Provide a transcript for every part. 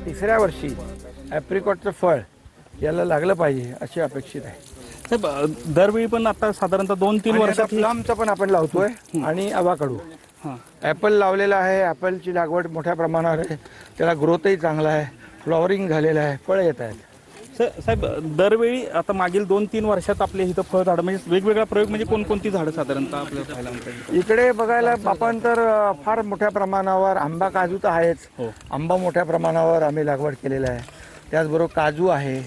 तिसऱ्या वर्षी ॲप्रिकॉटचं फळ याला लागलं पाहिजे अशी अपेक्षित आहे. साहेब दरवेळी पण आता साधारणतः 2-3 वर्षात प्लमचं पण आपण लावतोय आणि अवाकडू. ॲपल लावलेला आहे. ॲपलची लागवड मोठ्या प्रमाणावर आहे. त्याला ग्रोथही चांगला आहे. फ्लॉवरिंग झालेलं आहे. फळं येत आहेत. साहेब दरवेळी आता मागील 2-3 वर्षात आपले इथं फळझाडं म्हणजे वेगवेगळा प्रयोग म्हणजे कोणकोणती झाडं साधारणतः आपल्याला पाहायला मिळतात? इकडे बघायला आपण तर फार मोठ्या प्रमाणावर आंबा काजू तर आहेच. आंबा मोठ्या प्रमाणावर आम्ही लागवड केलेला आहे. त्याचबरोबर काजू आहे,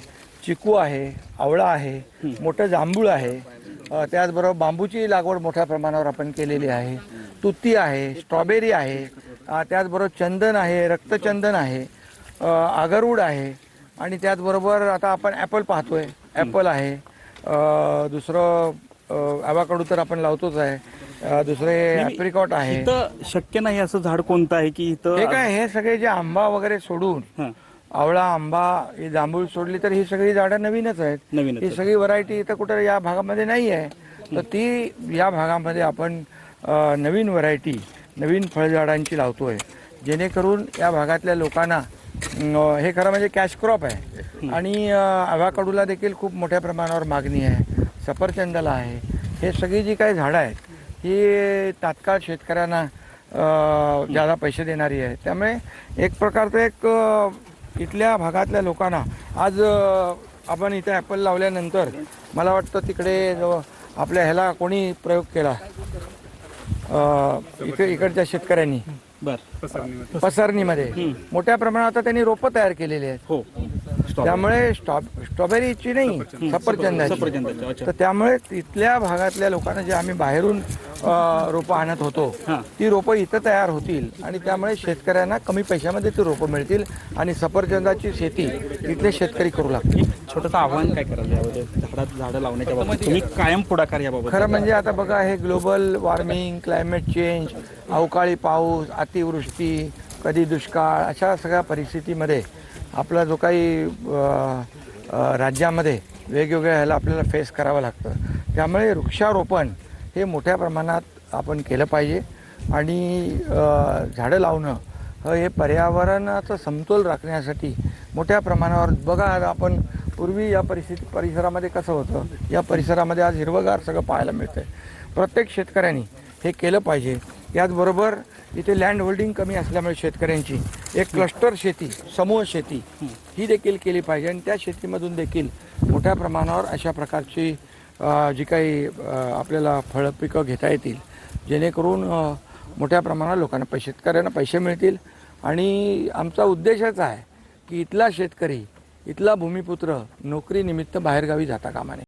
चिकू आहे, आवळा आहे, मोठं जांभूळ आहे. त्याचबरोबर बांबूची लागवड मोठ्या प्रमाणावर आपण केलेली आहे. तुती आहे, स्ट्रॉबेरी आहे, त्याचबरोबर चंदन आहे, रक्तचंदन आहे, आगरवूड आहे आणि त्याचबरोबर आता आपण ॲपल पाहतोय. ॲपल आहे. दुसरं ॲवाकाडू तर आपण लावतोच आहे. दुसरे ॲप्रिकॉट आहे. इथं शक्य नाही असं झाड कोणतं आहे की इथं हे काय हे सगळे जे आंबा वगैरे सोडून आवळा, आंबा, ही जांभूळ सोडली तर ही सगळी झाडं नवीनच आहेत. ही सगळी व्हरायटी इथं कुठं या भागामध्ये नाही आहे. तर ती या भागामध्ये आपण नवीन व्हरायटी, नवीन फळझाडांची लावतोय, जेणेकरून या भागातल्या लोकांना हे खरं म्हणजे कॅश क्रॉप आहे. आणि ॲव्हाकाडूला देखील खूप मोठ्या प्रमाणावर मागणी आहे. सफरचंदाला आहे. हे सगळी जी काही झाडं आहेत ही तात्काळ शेतकऱ्यांना जादा पैसे देणारी आहे. त्यामुळे एक प्रकारचं एक इथल्या भागातल्या लोकांना आज आपण इथे ॲपल लावल्यानंतर मला वाटतं तिकडे जो आपल्या ह्याला कोणी प्रयोग केला इकडच्या शेतकऱ्यांनी पसरणीमध्ये मोठ्या प्रमाणात त्यांनी रोपं तयार केलेली आहेत. त्यामुळे स्ट्रॉबेरीची नाही, सफरचंदाची. तर त्यामुळे इथल्या भागातल्या लोकांना जे आम्ही बाहेरून रोपं आणत होतो ती रोपं इथं तयार होतील आणि त्यामुळे शेतकऱ्यांना कमी पैशामध्ये ती रोपं मिळतील आणि सफरचंदाची शेती इथले शेतकरी करू लागतील. छोटंसं आव्हान काय कराल यामध्ये झाडं लावण्याच्या बाबतीत तुम्ही कायम पुढाकार याबाबत? खरं म्हणजे आता बघा हे ग्लोबल वॉर्मिंग, क्लायमेट चेंज, अवकाळी पाऊस, अतिवृष्टी, कधी दुष्काळ अशा सगळ्या परिस्थितीमध्ये आपला जो काही राज्यामध्ये वेगवेगळ्या ह्याला आपल्याला फेस करावं लागतं. त्यामुळे वृक्षारोपण हे मोठ्या प्रमाणात आपण केलं पाहिजे आणि झाडं लावणं हे पर्यावरणाचा समतोल राखण्यासाठी मोठ्या प्रमाणावर बघा आपण पूर्वी या परिसरामध्ये कसं होतं, या परिसरामध्ये आज हिरवंगार सगळं पाहायला मिळतं आहे. प्रत्येक शेतकऱ्यांनी हे केलं पाहिजे. त्याचबरोबर इथे लँड होल्डिंग कमी असल्यामुळे शेतकऱ्यांची एक क्लस्टर शेती, समूह शेती ही देखील केली पाहिजे आणि त्या शेतीमधून देखील मोठ्या प्रमाणावर अशा प्रकारची जी काही आपल्याला फळं पिकं घेता येतील, जेणेकरून मोठ्या प्रमाणात लोकांना शेतकऱ्यांना पैसे मिळतील. आणि आमचा उद्देशच आहे की इथला शेतकरी, इथला भूमिपुत्र नोकरीनिमित्त बाहेरगावी जाता कामा नये.